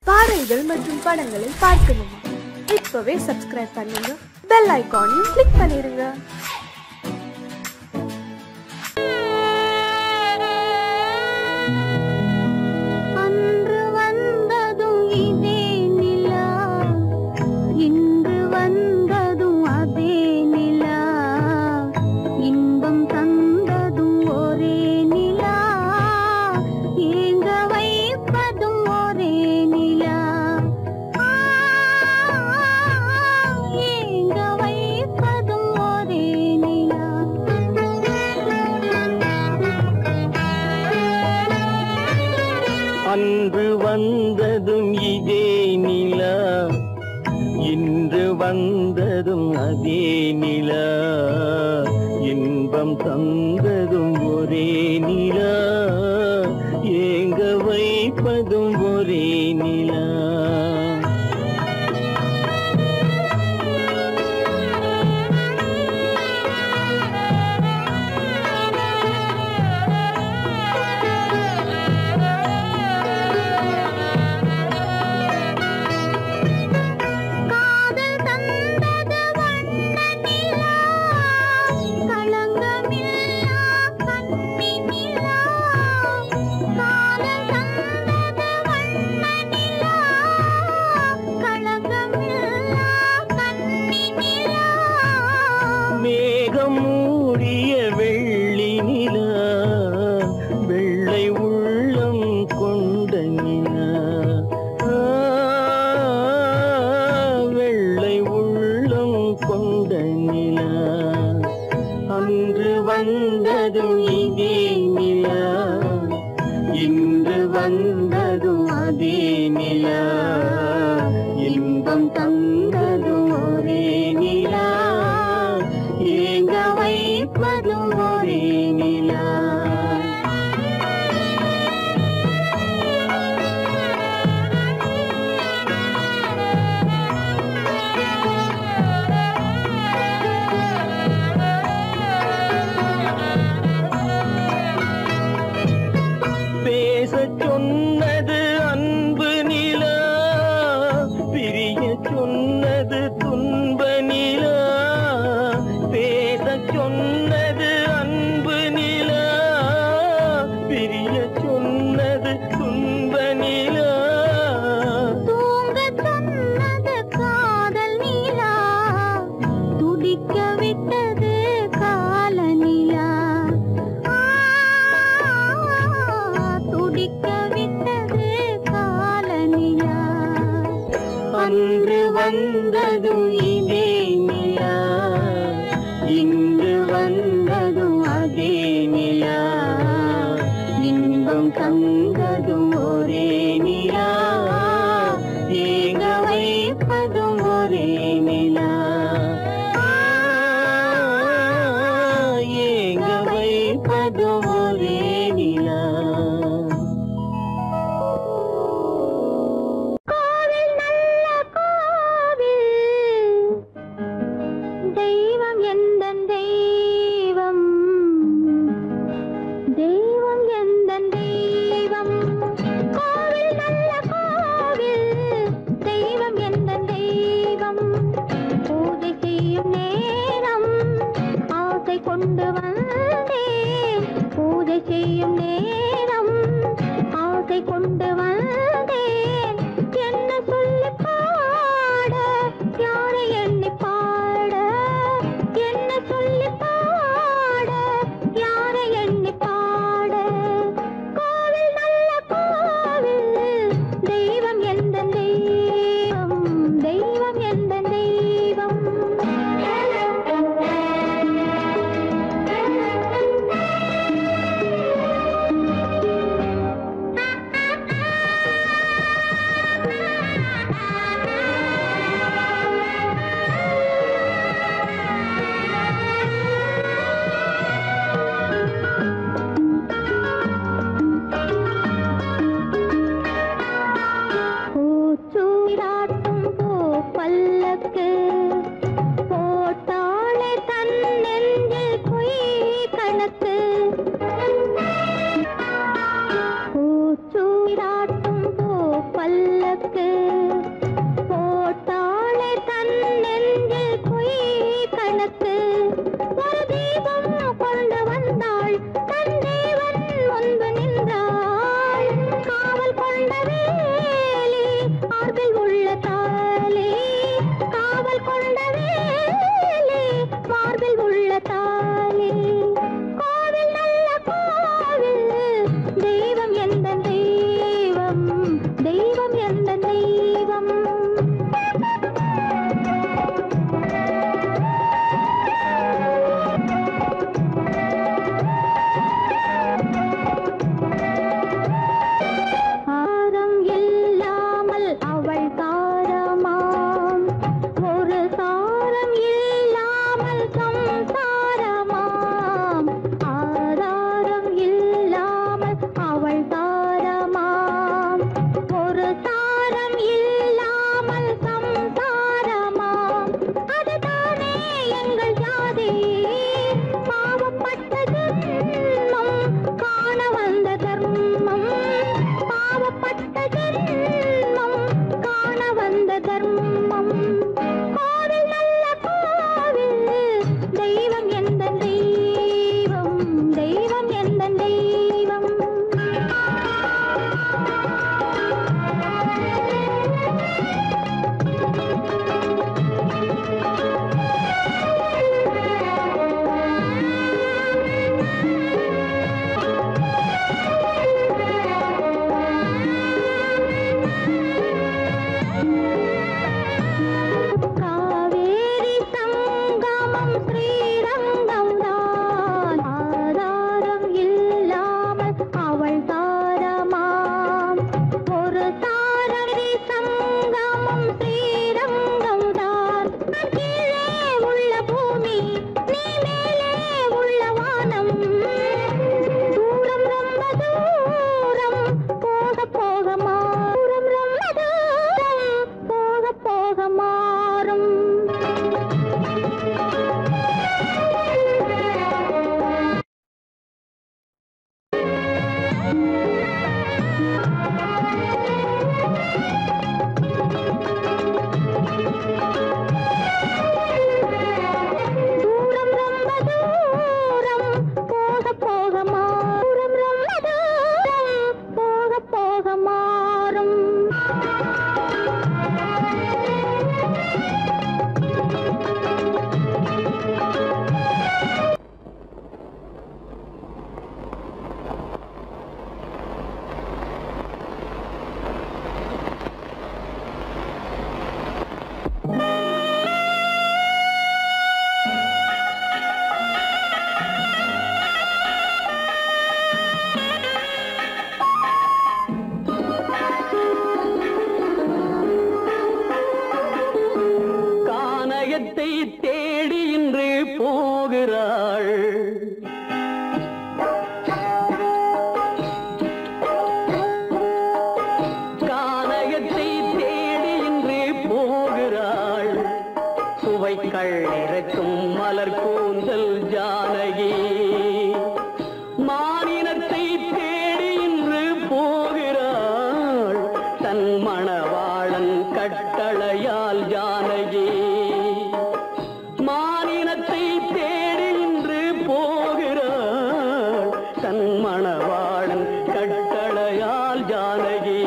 பாடல்கள் மற்றும் படங்களை பார்க்கணுமா? இப்பவே சப்ஸ்கிரைப் பண்ணுங்க, பெல் ஐகானையும் கிளிக் பண்ணிருங்க. அன்று வந்ததும் இதே நிலா, இன்று வந்ததும் அதே நிலா, இன்பம் தந்ததும் ஒரே நிலா, ஏங்க வைப்பதும் ஒரே நிலா. மேகம் மூடிய வெள்ளி நிலா, வெள்ளை உள்ளம் கொண்ட நிலா, வெள்ளை உள்ளம் கொண்ட நிலா. அன்று வந்ததும் இதே நிலா, இன்று வந்ததும் அதே நிலா, இன்பம் தந்ததும் ஒரே நிலா, ஏங்க வைப்பதும் ஒரே நிலா. பேசச் சொன்னது அன்பு நிலா, பிரிய சொன்னது துன்ப நிலா. பேசச் சொன்னது அன்பு நிலா, பிரிய சொன்னது துன்ப நிலா. தூங்க சொன்னது காதல் நிலா, துடிக்க விட்டது கால நிலா, துடிக்க விட்டது கால நிலா. அன்று வந்ததும் இதே நிலா, இன்று வந்ததும் அதே நிலா, இன்பம் தந்ததும் ஒரே நிலா, ஏங்க வைப்பதும் ஒரே நிலா, ஏங்க வைப்பதும் ஒரே நிலா. கோவில் நல்ல கோவில், சுவைக்கள் இறக்கும் மலர் கூந்தல் ஜானகி மானினத்தை தேடி இன்று போகிறாள் தன் மணவாளன் கட்டளையால் ஜானகி மானினத்தை தேடி இன்று போகிறாள் தன் மணவாளன் கட்டளையால் ஜானகி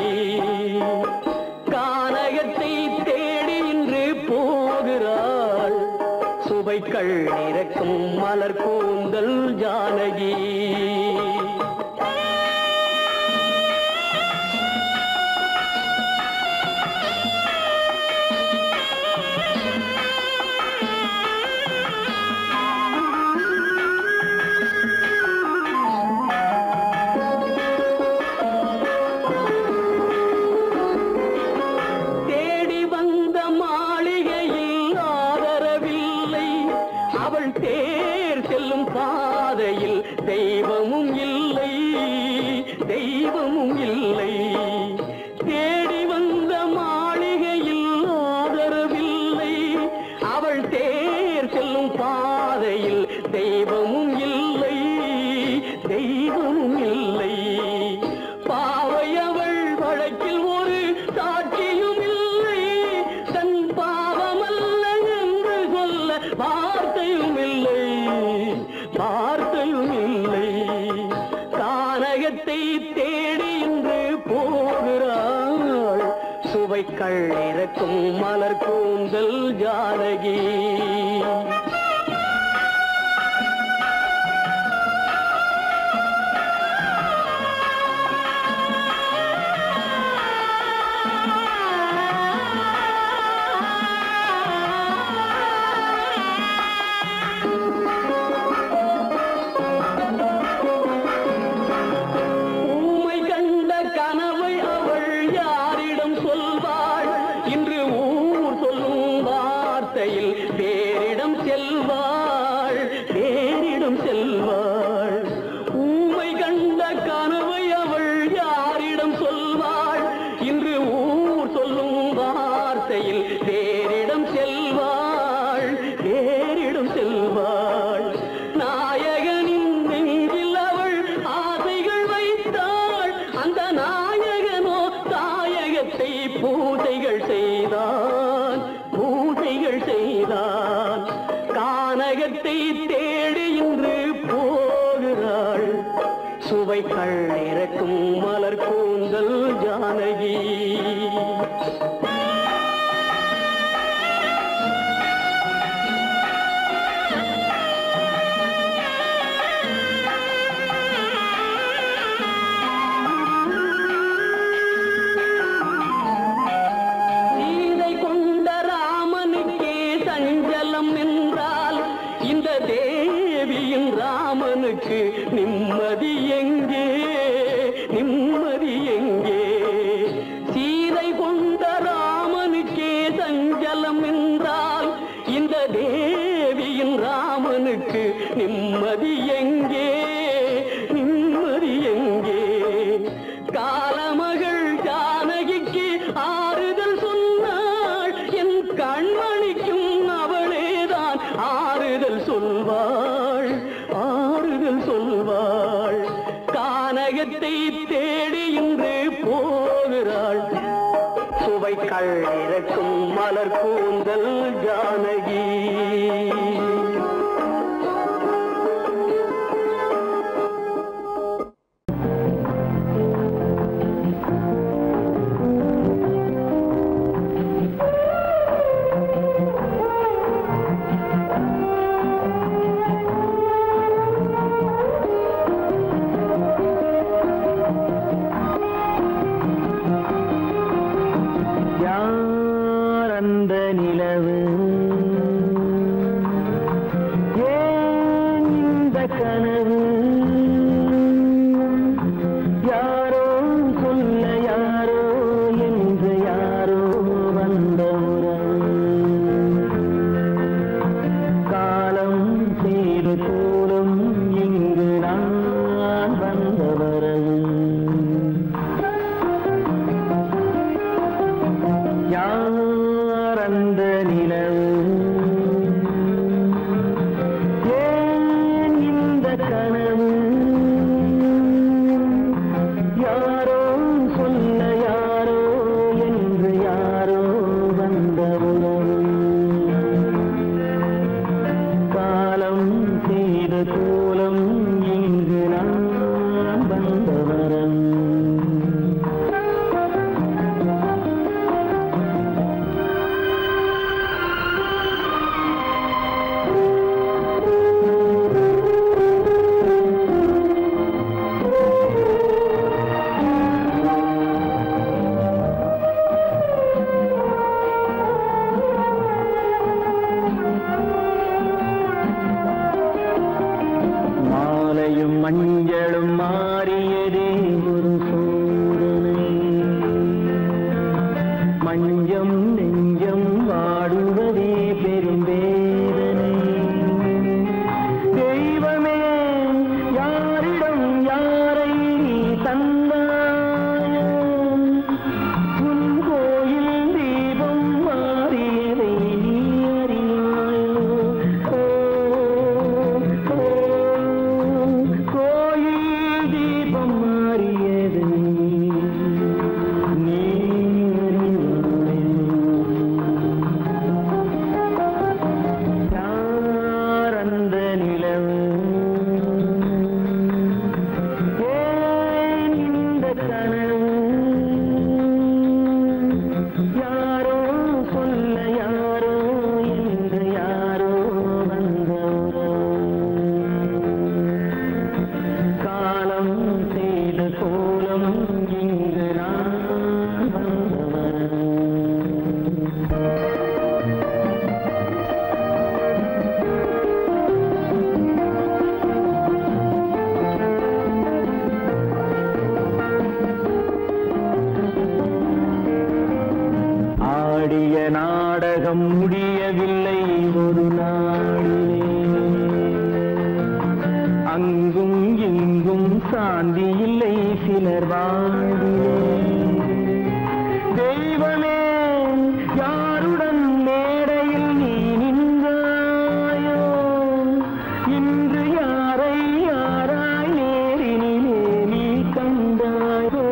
கானகத்தை தேடி இன்று போகிறாள் சுவைக்கள் இறக்கும் மலர் கூந்தல் ஜானகி தெய்வமும் இல்லை தெய்வமும் இல்லை தேடி வந்த மாளிகையில் ஆதரவில்லை அவள் தேர் செல்லும் பாதையில் தெய்வமும் இல்லை தெய்வமும் இல்லை பாவை அவள் வழக்கில் ஒரு சாட்சியும் இல்லை தன் பாவமல்ல என்று சொல்ல வார்த்தையும் இல்லை வார்த்தையும் இல்லை கானகத்தை தேடி இன்று போகிறாள் சுவைக்கள் இறக்கும் மலர் கூந்தல் ஜானகி வேறிடம் செல்வாள் ஊமை கண்ட கனவை அவள் யாரிடம் சொல்வாள் இன்று ஊர் சொல்லும் வார்த்தையில் வேறிடம் செல்வாள் நாயகனின் நெஞ்சில் அவள் ஆசைகள் வைத்தாள் அந்த நாயகனோ தாயகத்தை பூஜைகள் செய்தான் கானகத்தை தேடி இன்று போகிறாள் சுவைக்கள் இறக்கும் மலர் கூந்தல் ஜானகி ராமனுக்கு நிம்மதி எங்கே சீதை கொண்ட ராமனுக்கே சஞ்சலம் என்றால் இந்த தேவியின் ராமனுக்கு நிம்மதி எங்கே காலமகள் ஜானகிக்கு ஆறுதல் சொன்னாள் என் கண்மணிக்கும் அவளேதான் ஆறுதல் சொல்வாள் கானகத்தை தேடி இன்று போகிறாள் சுவைக்கள் இறக்கும் மலர் கூந்தல் ஜானகி மஞ்சம் நெஞ்சம் வாடுவதே பெரும் வேதனை. தெய்வமே யாரிடம் யாரை நீ தந்தாயோ, உன் கோயில் தீபம் மாறியதை நீ அறியாயோ. கோயில் தீபம் மாறியதை நீ யார் அந்த நிலவு, ஏன் இந்த கனவு, யாரோ சொல்ல யாரோ என்று யாரோ வந்தவரோ, காலம் செய்த கோலம் இங்கு நான் வந்தவன். ஆடிய நாடகம் முடியவில்லை ஒரு நாளிலே, அங்கும் இங்கும் சாந்தி இல்லை சிலர் வாழ்விலே. தெய்வமே யாருடன் மேடையில் நீ நின்றாயோ, இன்று யாரை யாராய் நேரினிலே நீ கண்டாயோ.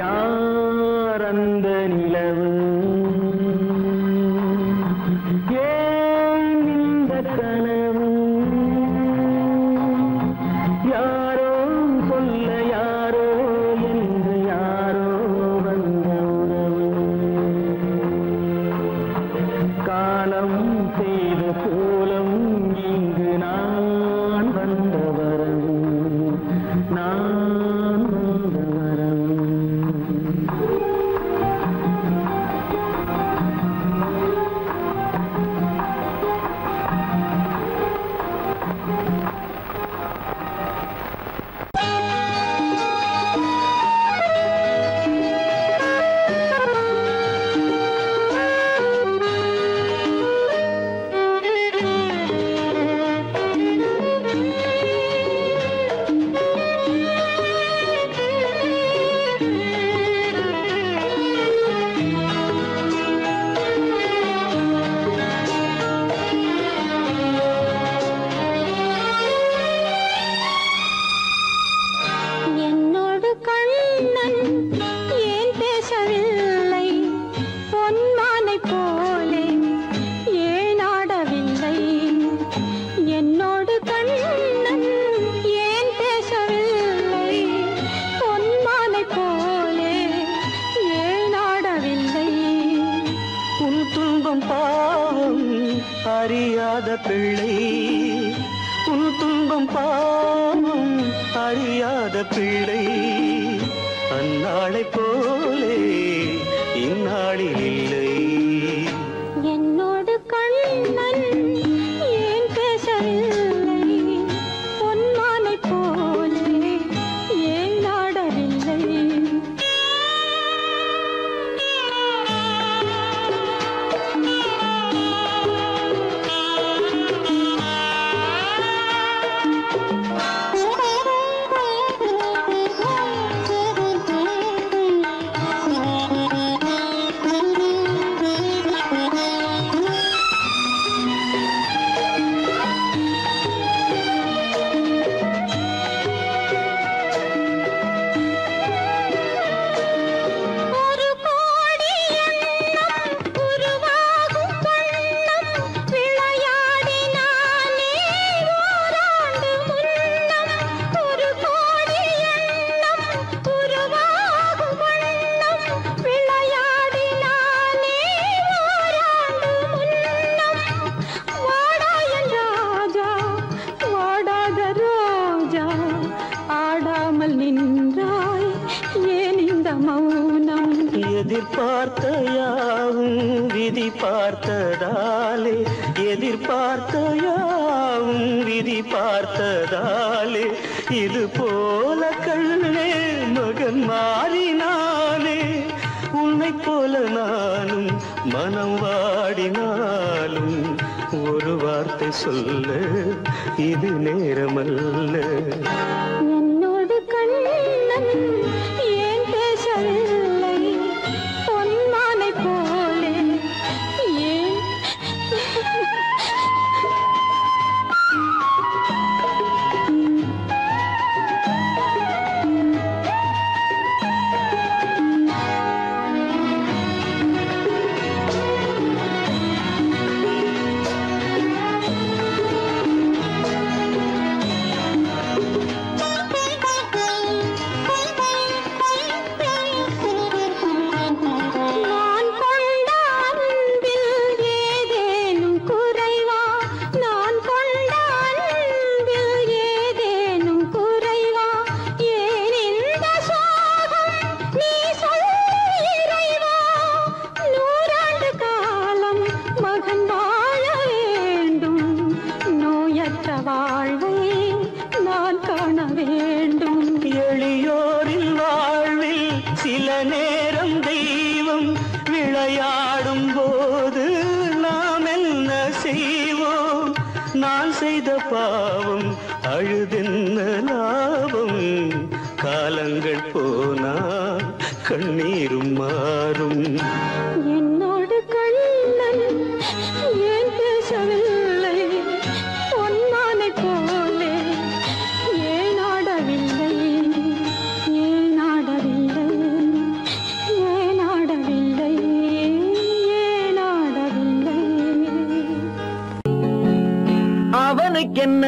யார் அந்த நிலவு, ஏன் இந்த கனவு, யாரோ சொல்ல யாரோ என்று யாரோ வந்த உறவு, காலம் செய்த கோலம் இங்கு நான் வந்த வரவு, நான் வந்த வரவு. என்னோடு கண்ணன் ஏன் பேசவில்லை, பொன்மானை போலே ஏன் ஆடவில்லை. என்னோடு கண்ணன் ஏன் பேசவில்லை, பொன்மானை போலே ஏன் ஆடவில்லை. உன் துன்பம் பாவம் அறியாத பிள்ளை, உன் துன்பம் பாவம் அறியாத பிள்ளை. அந்நாளை போலே இந்நாளில் இல்லை. என்னோடு கண்ணன் ஏன் பேசவில்லை, பொன்மானை போலே ஏன் ஆடவில்லை. எதிர்பார்த்த யாவும் விதி பார்த்ததாலே எதிர்பார்த்த யாவும் விதி பார்த்ததாலே இது போல கண்ணே மகன் மாறினானே உன்னை போல நானும் மனம் வாடினாலும் ஒரு வார்த்தை சொல்ல இது நேரமல்ல என்னோடு கண்ணன் ஏன் பேசவில்லை பொன்மானை போலே ஏன் எளியோரின் வாழ்வில் சில நேரம் தெய்வம் விளையாடும் போது நாம் என்ன செய்வோம் நான் செய்த பாவம் அழுதென்ன லாபம் காலங்கள் போனால் கண்ணீரும் மாறும் என்னோடு கண்ணன் ஏன் பேசவில்லை பொன்மானை போலே ஏன் ஆடவில்லை ஏன் ஆடவில்லை ஏன் ஆடவில்லை ஏன் ஆடவில்லை அவனுக்கென்ன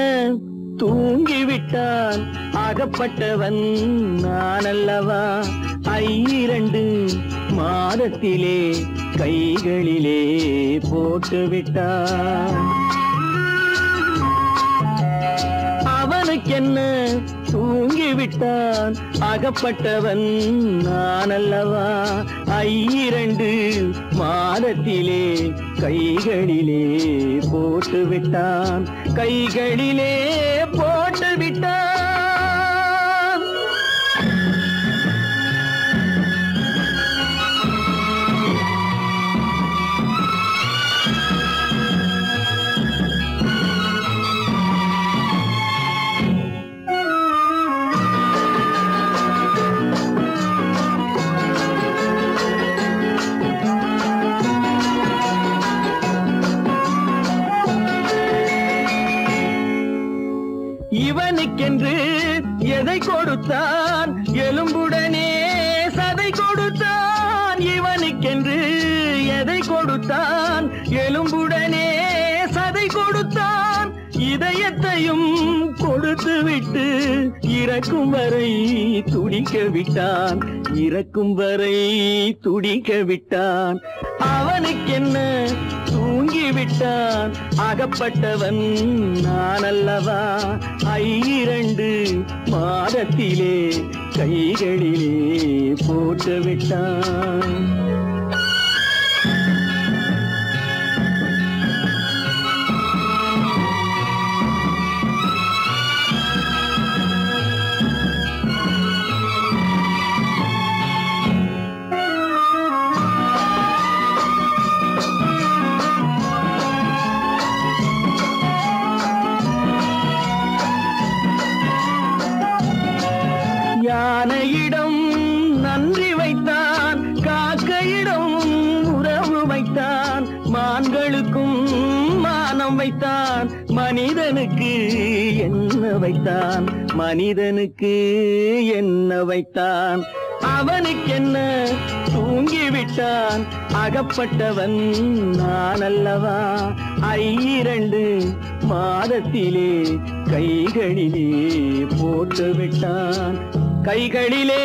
தூங்கிவிட்டான் அகப்பட்டவன் நான் அல்லவா 2 மாதத்திலே கைகளிலே போட்டுவிட்டான் அவனுக்கென்ன தூங்கிவிட்டான் அகப்பட்டவன் நான் அல்லவா 2 மாதத்திலே கைகளிலே போட்டுவிட்டான் கைகளிலே போட்டுவிட்டான் இவனுக்கென்று எதை கொடுத்தான் எலும்புடனே சதை கொடுத்தான் இவனுக்கென்று எதை கொடுத்தான் எலும்புடனே சதை கொடுத்தான் இதயத்தையும் கொடுத்து விட்டு இறக்கும் வரை துடிக்க விட்டான் இறக்கும் வரை துடிக்க விட்டான் அவனுக்கென்ன தூங்கிவிட்டான் அகப்பட்டவன் நான் அல்லவா 2 மாதத்திலே கைகளிலே போட்டுவிட்டான் யானையிடம் நன்றி வைத்தான் காக்கையிடம் உறவு வைத்தான் மான்களுக்கும் மானம் வைத்தான் மனிதனுக்கு என்ன வைத்தான் மனிதனுக்கு என்ன வைத்தான் அவனுக்கென்ன தூங்கிவிட்டான் அகப்பட்டவன் நான் அல்லவா 2 மாதத்திலே கைகளிலே போட்டுவிட்டான் கைகளிலே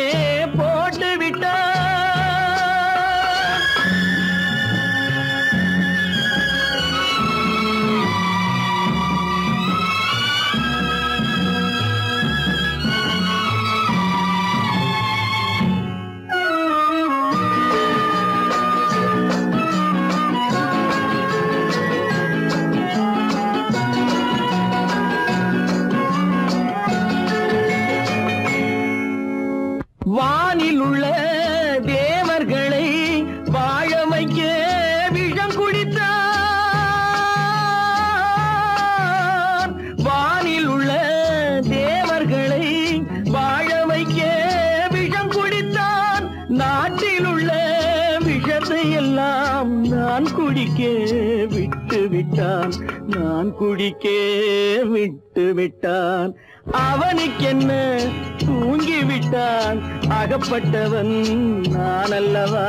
போட்டுவிட்டான் குடித்தான். வானில் உள்ள தேவர்களை வாழ வைக்க விஷம் குடித்தான். நாட்டில் உள்ள விஷத்தை எல்லாம் நான் குடிக்க விட்டு விட்டான். நான் குடிக்க விட்டு விட்டான். அவனுக்கென்ன தூங்கிவிட்டான். அகப்பட்டவன் நான் அல்லவா.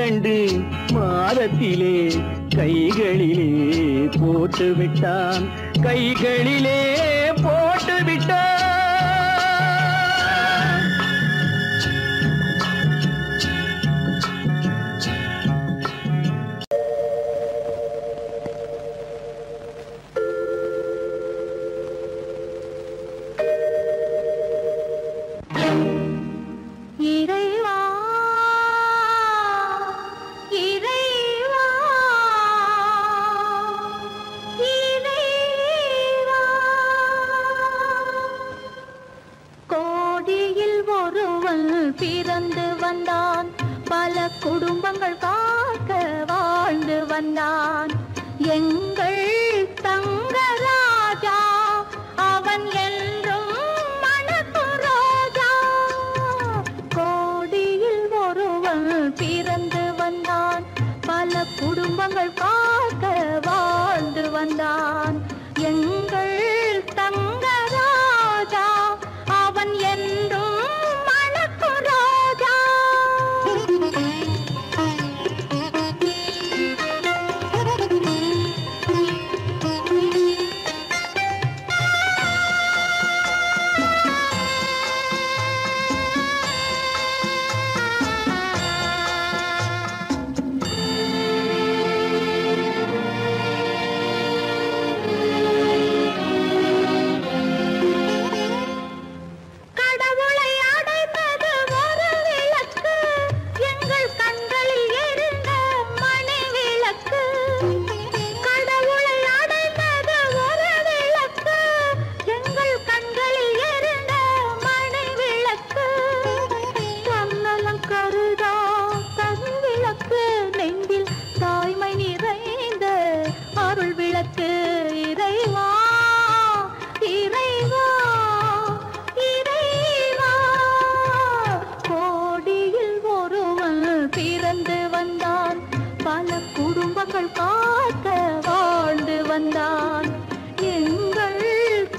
2 மாதத்திலே கைகளிலே போட்டு விட்டான். கைகளிலே போட்டு விட்டான். இறைவா இறைவா இறைவா கோடியில் ஒருவன் பிறந்து வந்தான். பல குடும்பங்கள் காக்க வாழ்ந்து வந்தான். எங்கள் தங்கராஜா அவன் என்றும் மணக்கு ரோஜா. கோடியில் ஒருவன் பிறந்து வந்தான். பல குடும்பங்கள் காக்க வாழ்ந்து வந்தான். எங்கள் தங்கராஜா அவன் என்றும் மணக்கு ரோஜா. கடவுளை அடைந்தது ஒரு விளக்கு. எங்கள் கண்களில் எரிந்த மணி விளக்கு. கடவுளை அடைந்தது ஒரு விளக்கு. எங்கள் கண்களில் எரிந்த மணி விளக்கு. தன்னலம் கருதா தன் விளக்கு. நெஞ்சில் தாய்மை நிறைந்த அருள் விளக்கு. இறைவா இறைவா இறைவா கோடியில் ஒருவன் பிறந்து வந்தான். பல குடும்பங்கள் காக்க வாழ்ந்து வந்தான். எங்கள்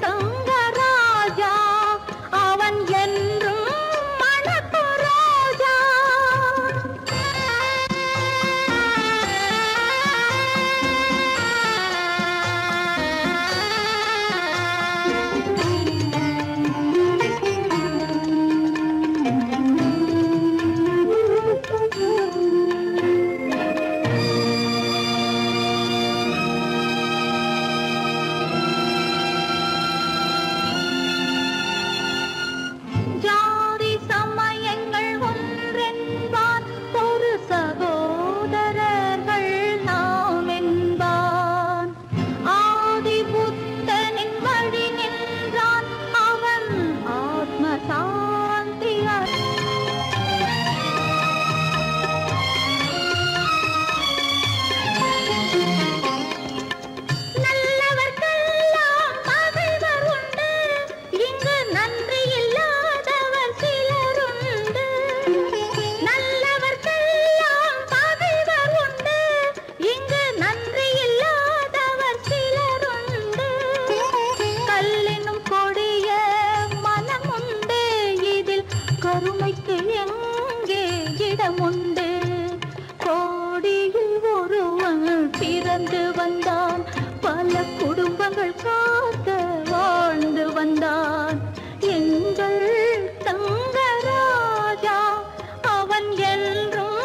தங்கராஜா அவன் என்றும் மணக்கு ரோஜா. ஜாதி சமயங்கள் ஒன்றென்பான். ஒரு சகோதரர்கள் நாம் என்பான். ஆதி புத்தனின் வழி நின்றான். அவன் ஆத்ம சாந்தி நல்லவர்க்கெல்லாம் பகைவர் உண்டு. இங்கு நன்றி இல்லாதவர் சிலருண்டு. நல்லவர்க்கெல்லாம் பகைவர் உண்டு. இங்கு நன்றி இல்லாதவர் சிலருண்டு. கல்லினும் கொடிய மனமுண்டு. இதில் கருணைக்கு எங்கே இடமுண்டு. கோடியில் ஒருவன் பிறந்து வந்தான். பல குடும்பங்கள் காக்க வாழ்ந்து வந்தான். எங்கள் தங்கராஜா அவன் என்றும்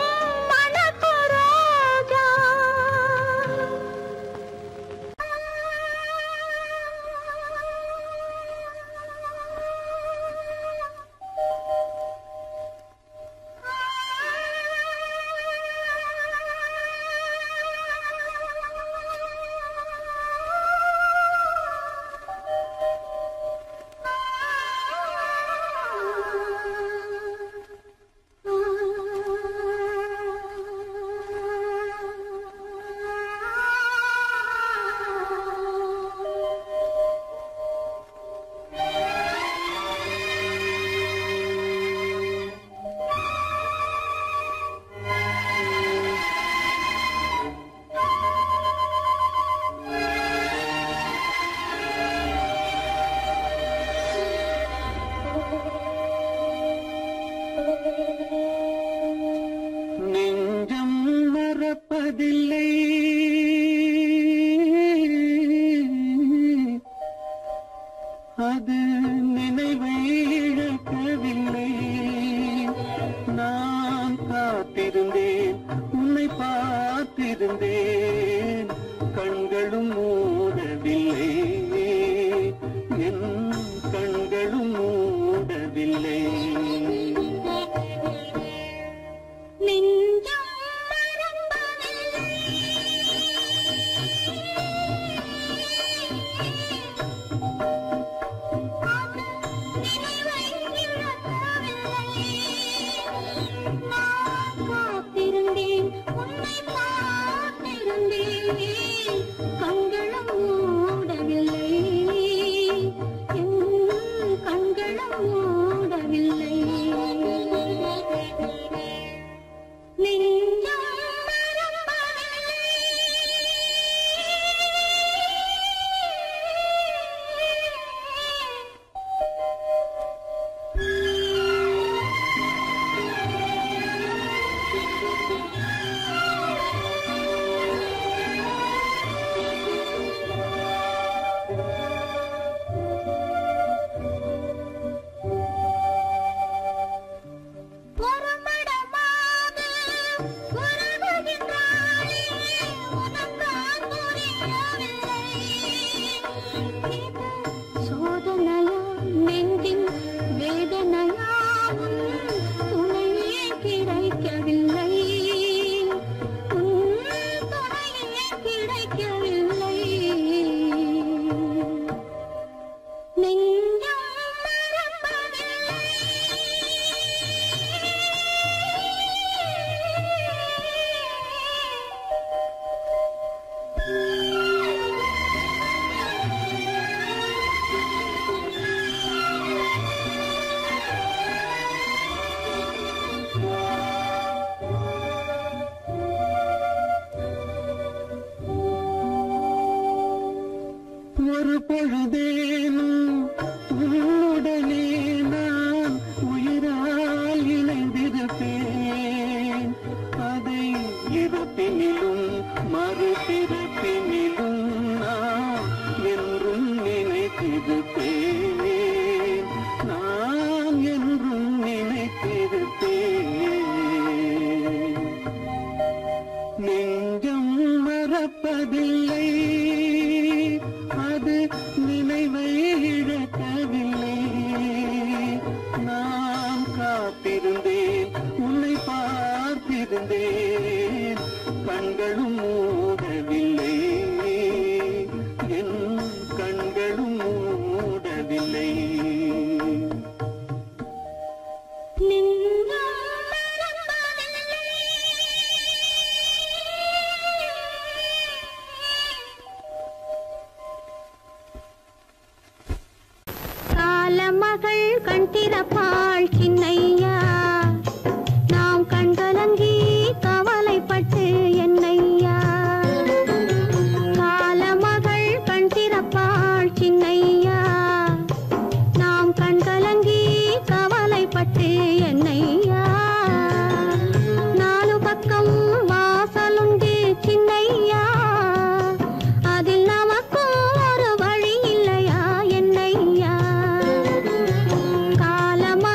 மணக்கு ரோஜா. மறப்பதில்லை அது நினைவை இழக்கவில்லை நான் காத்திருந்தேன் உன்னை பார்த்திருந்தேன் கண்களும் மூடவில்லை என் கண்களும் மூடவில்லை கண்களும் மூடவில்லை என் கண்களும் மூடவில்லை நெஞ்சம் சோதனையா நெஞ்சின் வேதனையாவும் துணையே கிடைக்கவில்லை துணையே கிடைக்கவில்லை நெஞ்சம் மறப்பதில்லை ஒரு பொழுதேனும் உன்னுடனே நான் உயிரால் இணைந்திருப்பேன் அதை இருப்பினிலும் மறுபிறப்பினிலும் நான் என்றும் நினைத்திருப்பேன் நான் என்றும் நினைத்திருப்பேன் நெஞ்சம் மறப்பதில்லை அது நினைவை இழக்கவில்லை நான் காத்திருந்தேன் உன்னை பார்த்திருந்தேன் கண்களும் மூடவில்லை என் கண்களும் மூடவில்லை காலமகள் கண் திறப்பாள் சின்னையா நாம் கண்கலங்கி கவலைப்பட்டு என்னையா காலமகள் கண் திறப்பாள் சின்னையா நாம் கண்கலங்கி கவலைப்பட்டு என்னையா நாலு பக்கம் வாசலுண்டு சின்னையா அதில் நமக்கும் ஒரு வழி இல்லையா என்னையா காலமகள்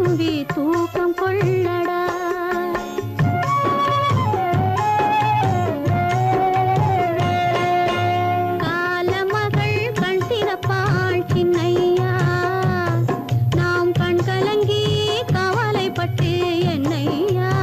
தம்பி தூக்கம் கொள்ளடா. காலமகள் கண் திறப்பாள் சின்னையா, நாம் கண் கலங்கி கவலைப்பட்டு என்னையா.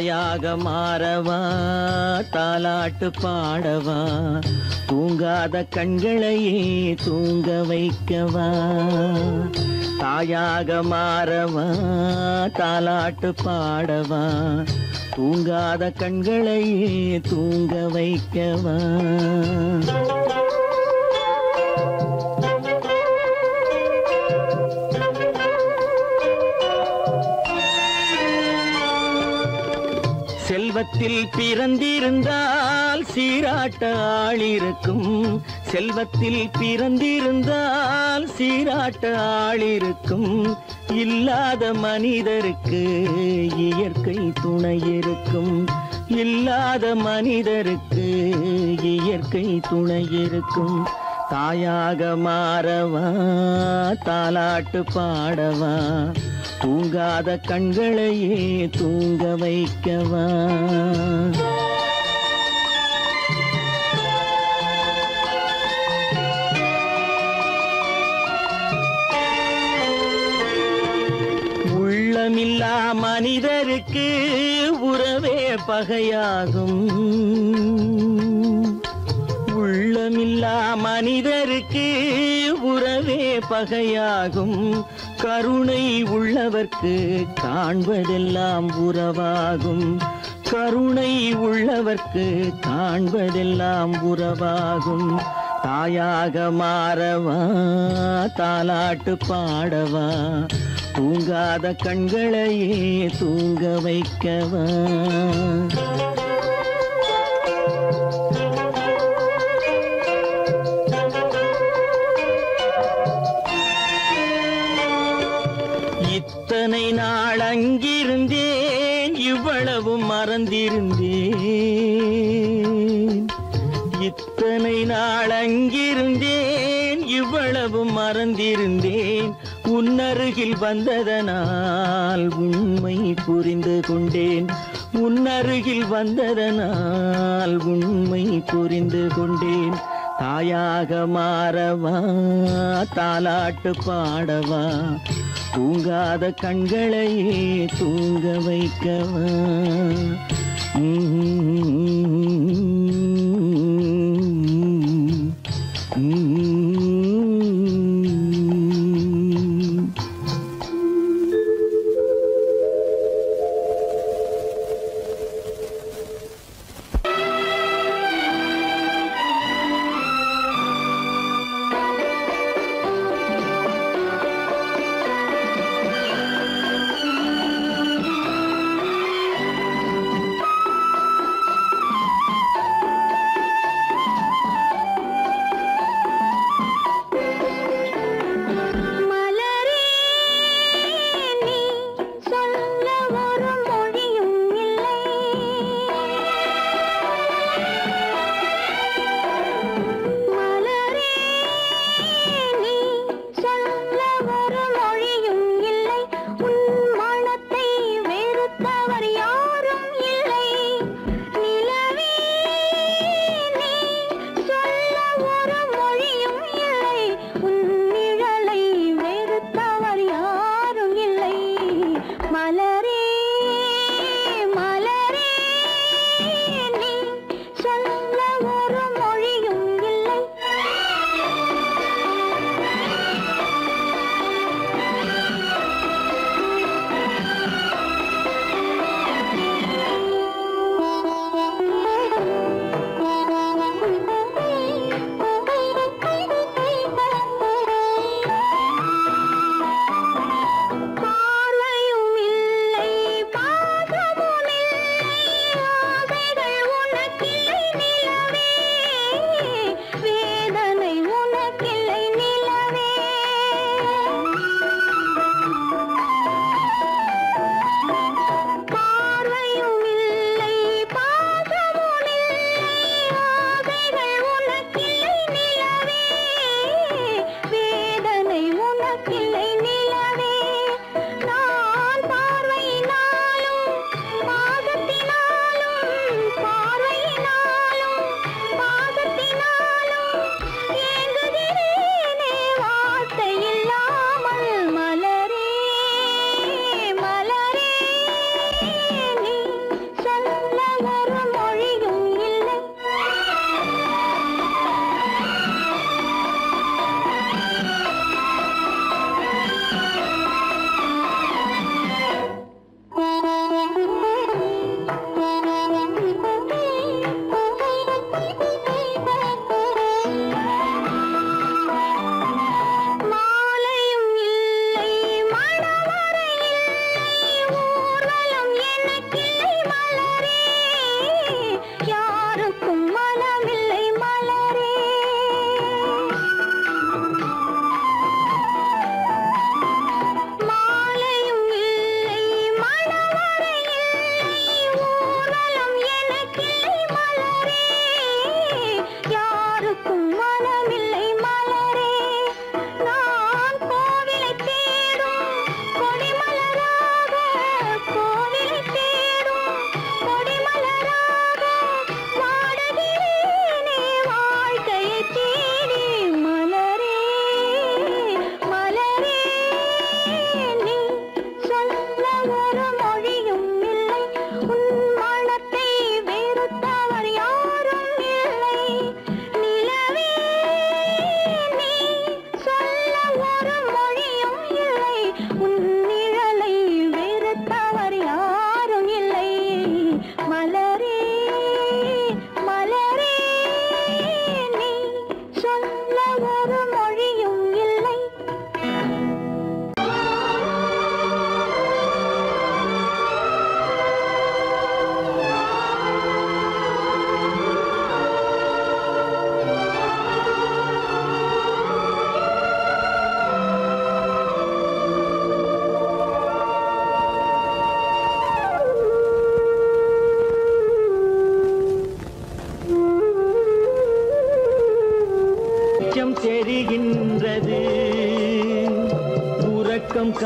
தாயாக மாறவா தாலாட்டு பாடவா தூங்காத கண்களையே தூங்க வைக்கவா தாயாக மாறவா தாலாட்டு பாடவா தூங்காத கண்களையே தூங்க வைக்கவா செல்வத்தில் பிறந்திருந்தால் சீராட்ட ஆளிருக்கும் செல்வத்தில் பிறந்திருந்தால் சீராட்ட ஆளிருக்கும் இல்லாத மனிதருக்கு இயற்கை துணை இருக்கும் இல்லாத மனிதருக்கு இயற்கை துணை இருக்கும் தாயாக மாறவா தாலாட்டு பாடவா தூங்காத கண்களையே தூங்க வைக்கவா உள்ளமில்லா மனிதருக்கு உறவே பகையாகும் உள்ளமில்லா மனிதருக்கு உறவே பகையாகும் கருணை உள்ளவர்க்கு காண்பதெல்லாம் உறவாகும் கருணை உள்ளவர்க்கு காண்பதெல்லாம் உறவாகும் தாயாக மாறவா தாலாட்டு பாடவா தூங்காத கண்களையே தூங்க வைக்கவா இத்தனை நாள் அங்கிருந்தேன் இவ்வளவு மறந்திருந்தேன் இத்தனை நாள் அங்கிருந்தேன் இவ்வளவு மறந்திருந்தேன் உன்னருகில் வந்ததனால் உண்மை புரிந்து கொண்டேன் உன்னருகில் வந்ததனால் உண்மை புரிந்து கொண்டேன் தாயாக மாறவா தாலாட்டு பாடவா தூங்காத கண்களையே தூங்க வைக்கவா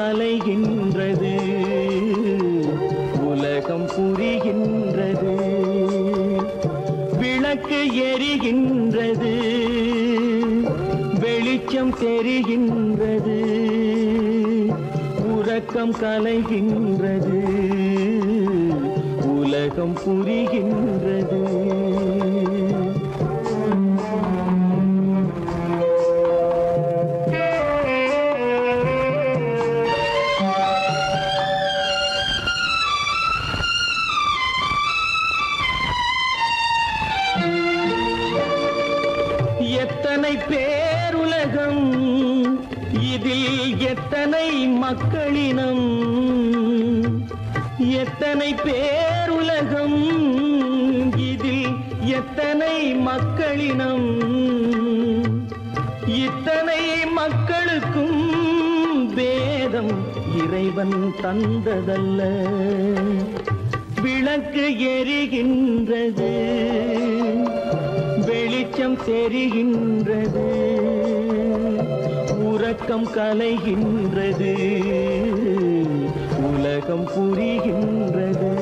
கலைகின்றது, உலகம் புரிகின்றது. விளக்கு எரிகின்றது, வெளிச்சம் தெரிகின்றது, உறக்கம் கலைகின்றது, உலகம் புரிகின்றது. எத்தனை பேருலகம், இதில் எத்தனை மக்களினம், எத்தனை பேருலகம், இதில் எத்தனை மக்களினம். இத்தனை மக்களுக்கும் வேதம் இறைவன் தந்ததல்ல. விளக்கு எரிகின்றது, வெளிச்சம் தெரிகின்றது, உறக்கம் கலைகின்றது, உலகம் புரிகின்றது.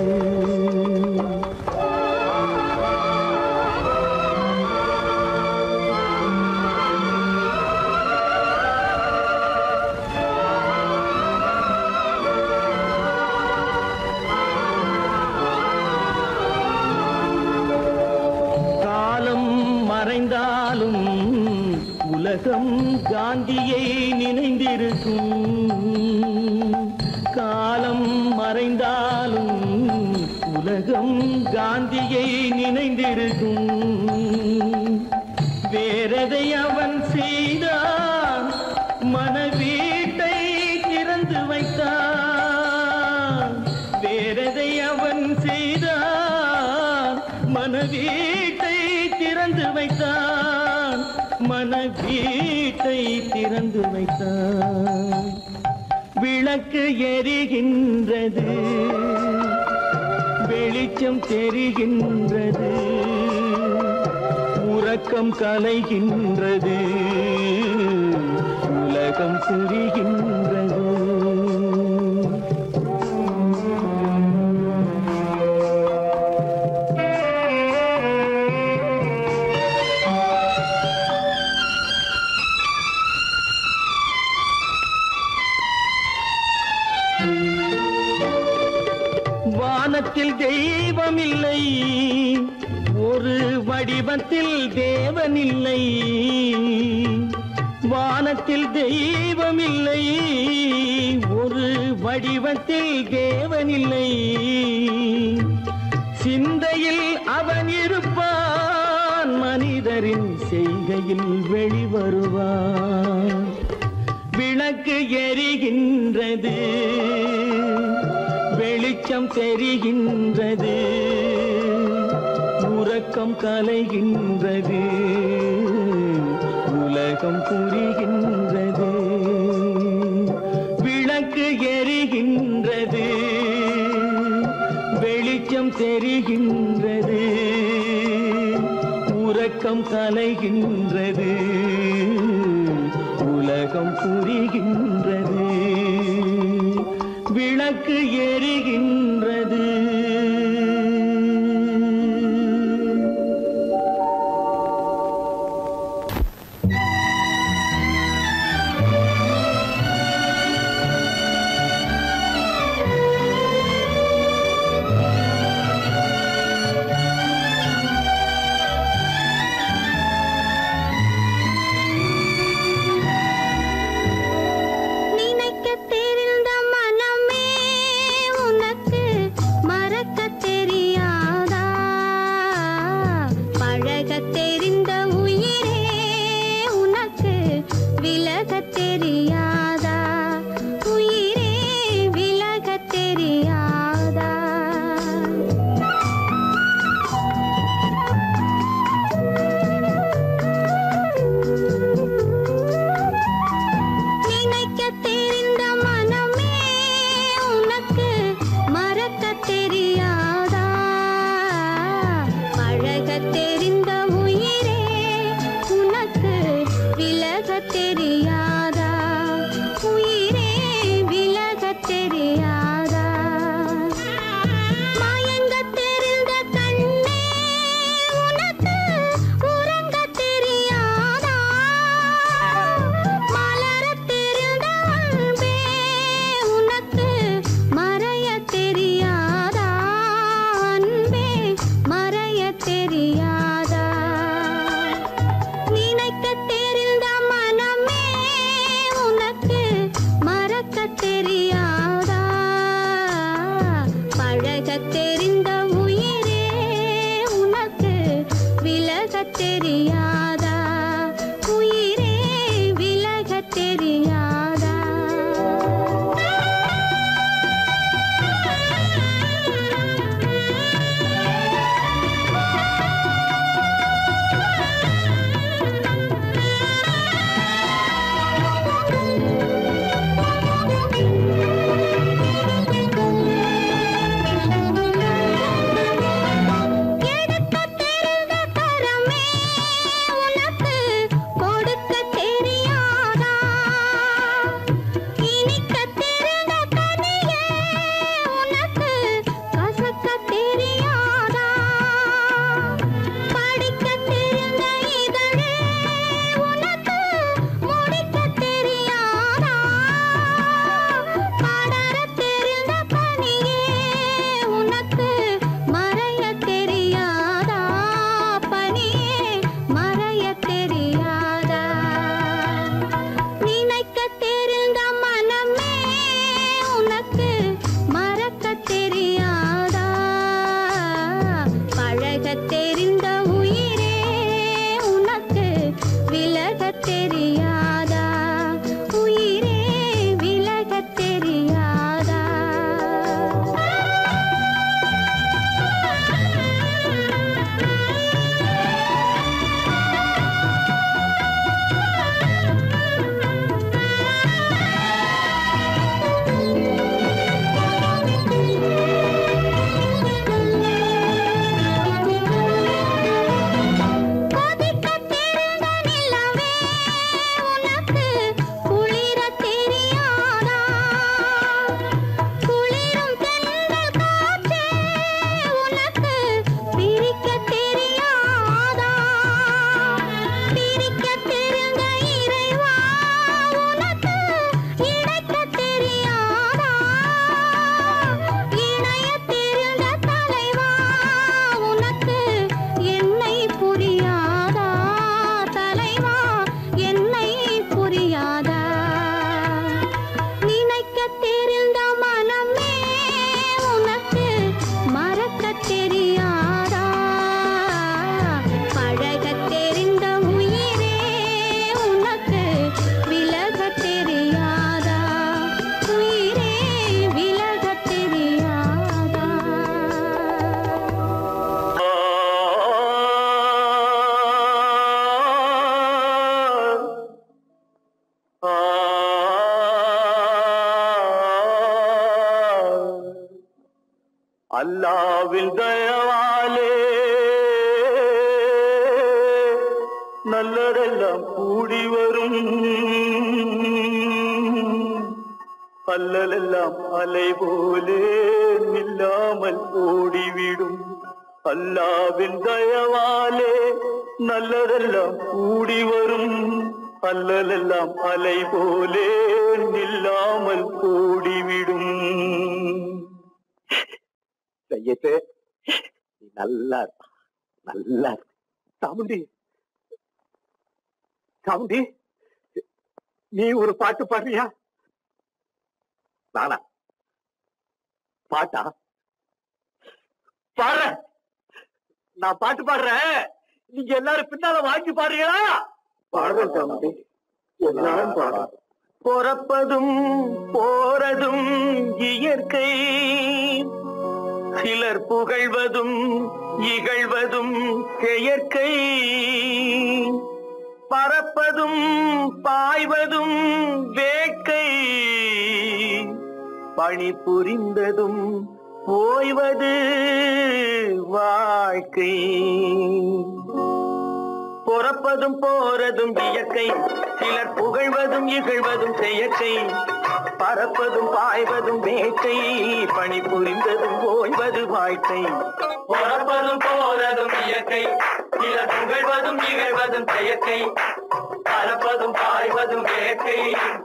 மறைந்தாலும் உலகம் காந்தியை நினைந்திருக்கும். காலம் மறைந்தாலும் உலகம் காந்தியை நினைந்திருக்கும். வேறதை அவன் செய்தான், மனவீட்டை திறந்து வைத்தான். வேறதை அவன் செய்தான், மனவீட்டை திறந்து வைத்தான், மனவீட்டை திறந்து வைத்தான். விளக்கு எரிகின்றது, வெளிச்சம் தெரிகின்றது, உறக்கம் கலைகின்றது, உலகம் புரிகின்றது. வானத்தில் தெய்வமில்லை, ஒரு வடிவத்தில் தேவனில்லை. வானத்தில் தெய்வமில்லை, ஒரு வடிவத்தில் தேவனில்லை. சிந்தையில் அவன் இருப்பான், மனிதரின் செய்கையில் வெளிவருவான். விளக்கு எரிகின்றது, வெளிச்சம் தெரிகின்றது, உறக்கம் கலைகின்றது, உலகம் புரிகின்றது. விளக்கு எரிகின்றது, வெளிச்சம் தெரிகின்றது, உறக்கம் கலைகின்றது, உலகம் புரிகின்றது. விளக்கு எரிகின்றது. நினைக்க தெரிந்த மனமே உனக்கு மற அல்லாவின் தயவாலே நல்லதெல்லாம் கூடி வரும், அல்லலெல்லாம் அலை போலே நில்லாமல் ஓடிவிடும். அல்லாவின் தயவாலே நல்லதெல்லாம் கூடி வரும், அல்லலெல்லாம் அலை போலே நில்லாமல் ஓடிவிடும். செய்யட்டு நல்லா நல்லா சாமுண்டி சாமுண்டி, நீ ஒரு பாட்டு பாடுறியா? நானா பாட்டா பாடுற? நான் பாட்டு பாடுறேன், நீங்க எல்லாரும் பின்னால வாங்கி பாடுறீங்களா? பாடுறேன் சாமுண்டி, எல்லாரும் பாடுற. பொறப்பதும் போறதும் இயற்கை, சிலர் புகழ்வதும் இகழ்வதும் செயற்கை. பறப்பதும் பாய்வதும் வேட்கை, பணி புரிந்ததும் ஓய்வது வாழ்க்கை. பொறப்பதும் போறதும் இயற்கை, சிலர் புகழ்வதும் இகழ்வதும் செயற்கை. பறப்பதும் பாய்வதும் வேட்கை, பணி புரிந்ததும் ஓய்வது வாழ்க்கை. பொறப்பதும் போறதும் இயற்கை, சிலர் புகழ்வதும் இகழ்வதும் செயற்கை. பறப்பதும் பாய்வதும் வேட்கை,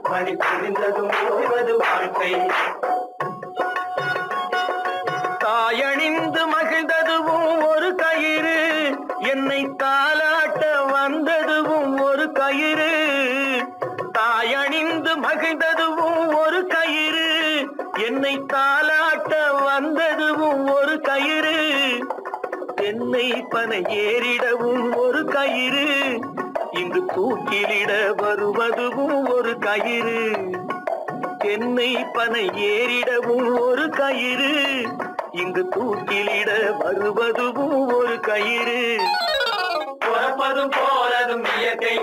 பணி புரிந்ததும் ஓய்வது வாழ்க்கை. தாயணிந்து மகிழ்ந்ததுவும் ஒரு கயிறு, என்னை தாலாட்ட வந்ததுவும் ஒரு கயிறு. தாயணிந்து மகிழ்ந்ததுவும் ஒரு கயிறு, என்னை தாலாட்ட வந்ததுவும் ஒரு கயிறு. தென்னை பனை ஏறிடவும் ஒரு கயிறு, இங்கு தூக்கிலிட வருவதுவும் ஒரு கயிறு. தென்னை பனை ஏறிடவும் ஒரு கயிறு, இங்கு தூக்கிலிட வருவதுவும் ஒரு கயிறு. பொறப்பதும் போறதும் இயற்கை,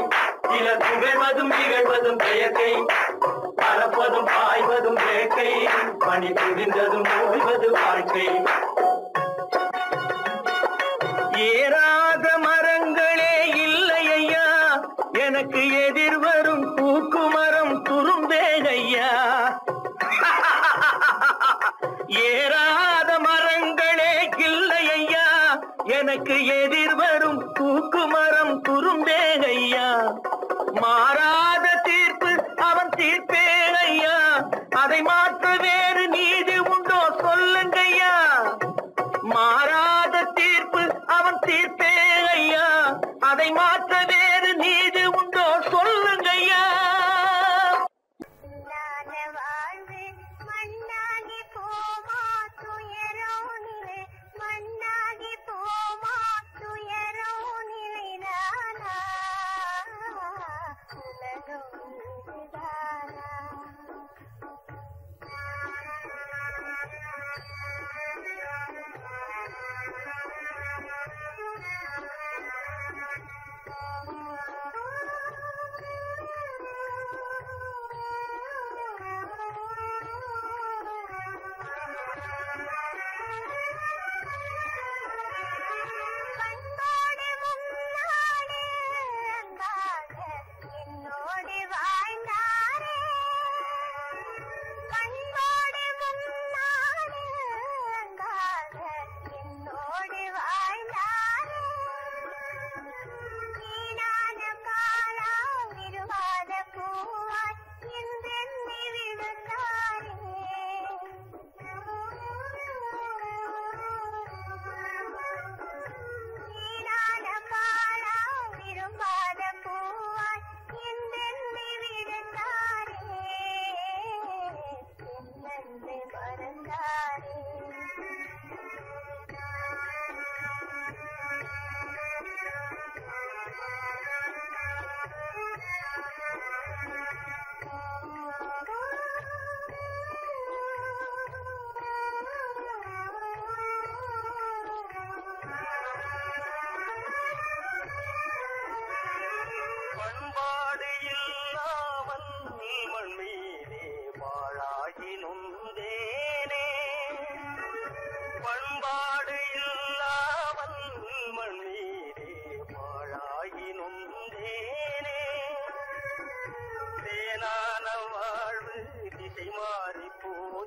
சிலர் புகழ்வதும் இகழ்வதும் செயற்கை. பறப்பதும் பாய்வதும் வேட்கை, பணி புரிந்ததும் ஓய்வது வாழ்க்கை. ஏறாத மரங்களே இல்லை ஐயா, எனக்கு எதிர் வரும் பூக்கு மரம் துரும்பே ஐயா. ஏறாத மரங்களே இல்லை ஐயா, எனக்கு எதிர் வரும் பூக்கு மரம் துரும்பே ஐயா. மாறாத தீர்ப்பு அவன் தீர்ப்பே ஐயா, அதை மாற்ற வேறு நீதி உண்டோ சொல்லுங்கய்யா. மாறாத தீர்ப்பு அவன் தீர்ப்பே ஐயா, அதை மாற்ற வேறு நீதி உண்டோ சொல்லுங்கய்யா.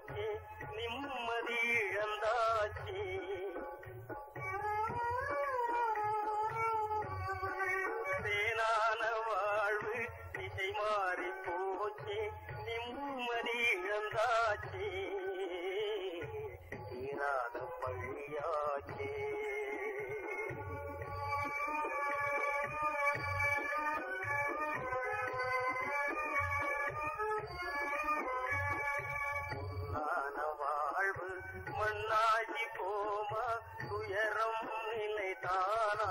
போச்சு நிம்மதி இழந்தாச்சு தேனான வாழ்வு திசை மாறி போச்சு நிம்மதி இழந்தாச்சு தீராத பழியாச்சே வாழ்வு மண்ணாகி போமா துயரம் நிலைதானா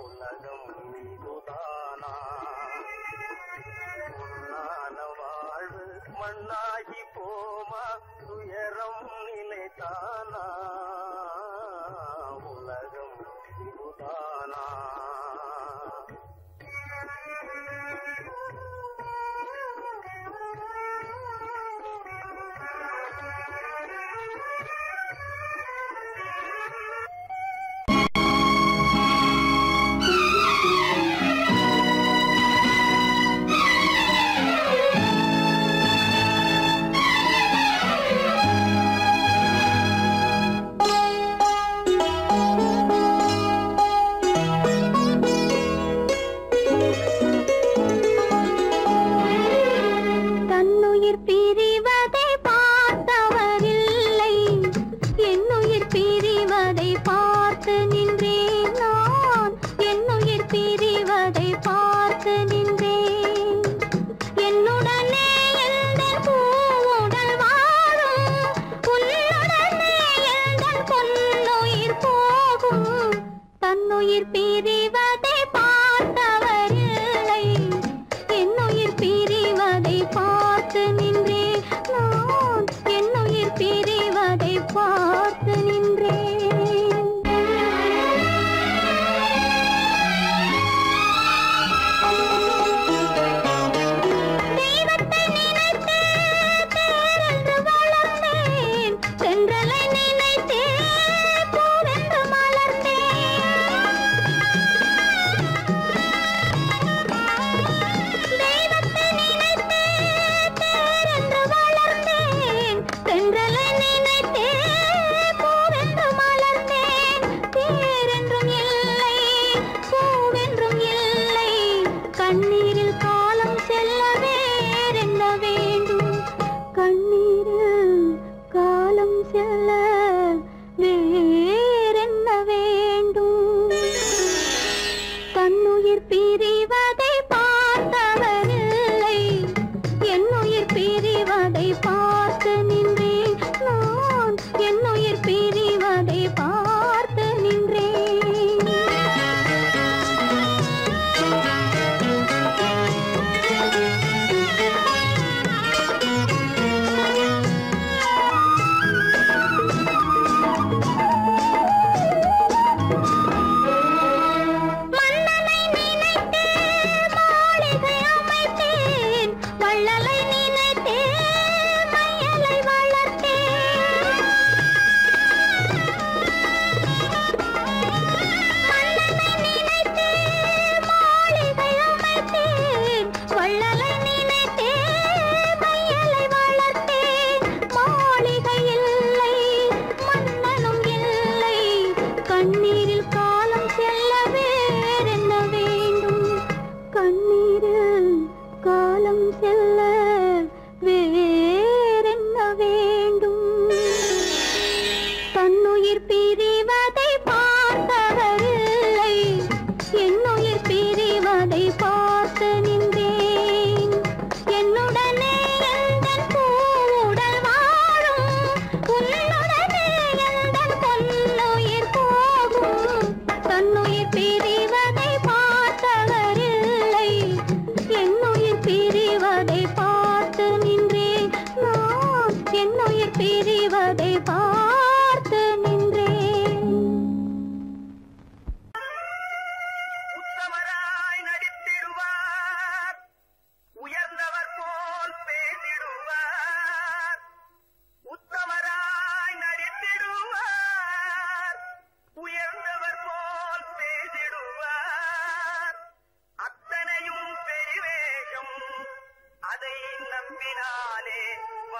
உலகம் இதுதானா பொன்னான வாழ்வு மண்ணாகி போமா துயரம் நிலைதானா உலகம் இதுதானா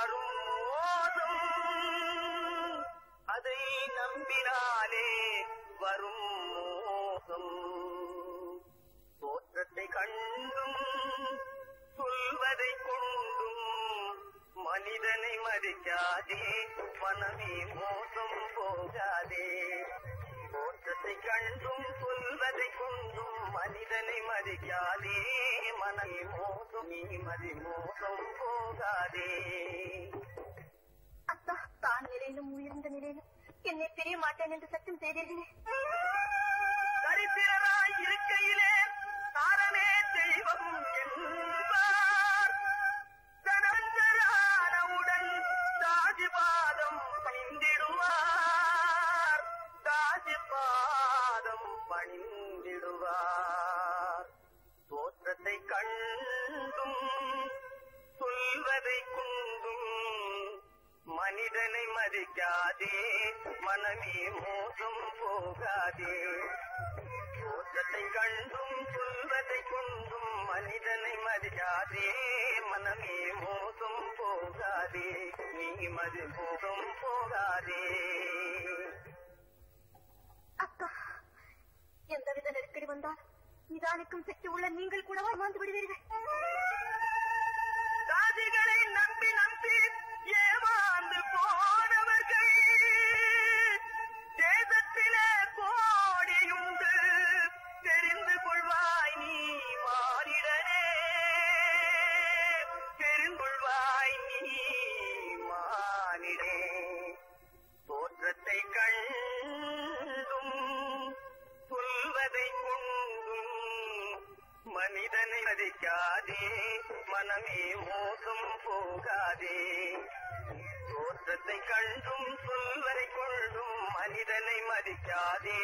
வரும் மோசம் அதை நம்பினாலே வரும் மோசம் தோற்றத்தை கண்டும் சொல்வதை கொண்டும் மனிதனை மதிக்காதே மனமே மோசம் போகாதே தோற்றத்தை கண்டும் சொல்வதை கொண்டும் மனிதனை மதிக்காதே மனமே மோசம் நீ மதி மோசம் போகாதே அத்தா தான் நிலையிலும் உயர்ந்த நிலையிலும் என்னை தெரிய மாட்டேன் என்று சத்தியம் செய்தீர்களே. சரித்திரராய் இருக்கையிலே தானமே தெய்வம் என்பார் தனந்தரானவுடன் தாஜிபாதம் பணிந்திடுவார் தாஜிபாதம் பணிந்திடுவார் தோற்றத்தை கண்டும் சொல்வதை கொண்டும் மனிதனை மதிக்காதே மனமே மோசம் போகாதே தோற்றத்தை கண்டும் சொல்வதை கொண்டும் மனிதனை மதிக்காதே மனமே மோசம் போகாதே நீ மதி மோசம் போகாதே. அக்கா எந்தவித நெருக்கடி வந்தால் நிதானிக்கும் சக்தி உள்ள நீங்கள் கூட வாழ்ந்து விடுவீர்கள். சாதிகளை நம்பி நம்பி ஏமாந்து போனவர்கள் தேசத்திலே கோடியுண்டு தெரிந்து கொள்வாய் நீ மாறிடனே தெரிந்து கொள்வாய் நீ மாறிடே தோற்றத்தை கண்டும் சொல்வதை கொண்டும் மனிதனை மதிக்காதே மனமே மோசம் போகாதே தோற்றத்தை கண்டும் சொல்வதை கொண்டும் மனிதனை மதிக்காதே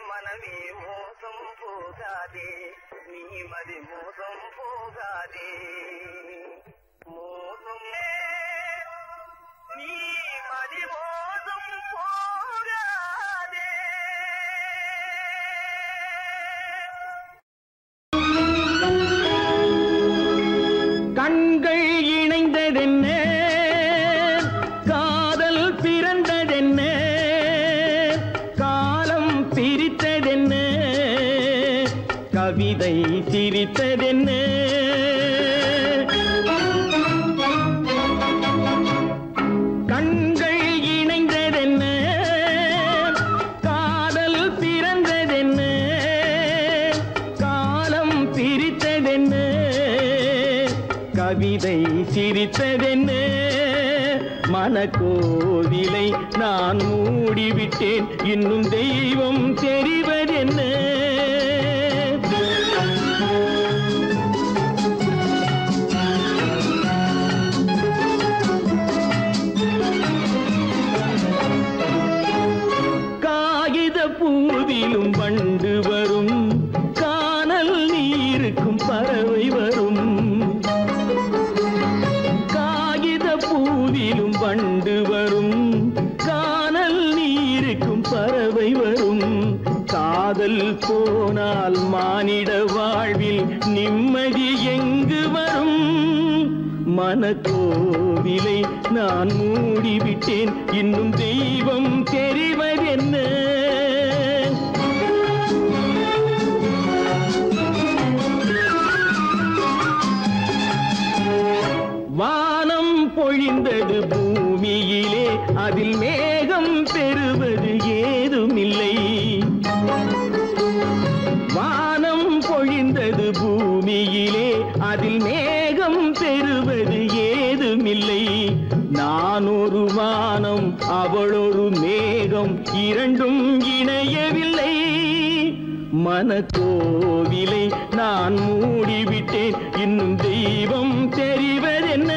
மனமே மோசம் போகாதே நீ மதி மோசம் போகாதே மோசம் நீ மதி மோசம் போகாதே. கண்கள் இணைந்ததென்ன காதல் பிறந்ததென்ன காலம் பிரித்ததென்ன கவிதை சிரித்ததென்ன கண்கள் இணைந்ததென்ன காதல் பிறந்ததென்ன காலம் பிரித்ததென்ன கவிதை சிரித்ததென்ன மனக்கோவிலை நான் மூடிவிட்டேன் இன்னும் தெய்வம் தெரிவதென்ன காகித பூவிலும் வண்டு வரும் கானல் நீருக்கும் பறவை வரும் காகித பூவிலும் வண்டு வரும் கானல் நீருக்கும் பறவை வரும் காதல் போனால் மானிட வாழ்வில் நிம்மதி எங்கு வரும் மனக்கோவிலை நான் மூடிவிட்டேன் இன்னும் தெய்வம் தெரிவதென்ன வானம் பொழிந்தது பூமியிலே அதில் மேகம் பெறுவது ஏதுமில்லை வானம் பொழிந்தது பூமியிலே அதில் மேகம் பெறுவது ஏதுமில்லை நான் ஒரு வானம் அவளொரு மேகம் இரண்டும் இணையவில்லை மனக்கோவிலை நான் மூடிவிட்டேன் இன்னும் தெய்வம் தெரிவதென்ன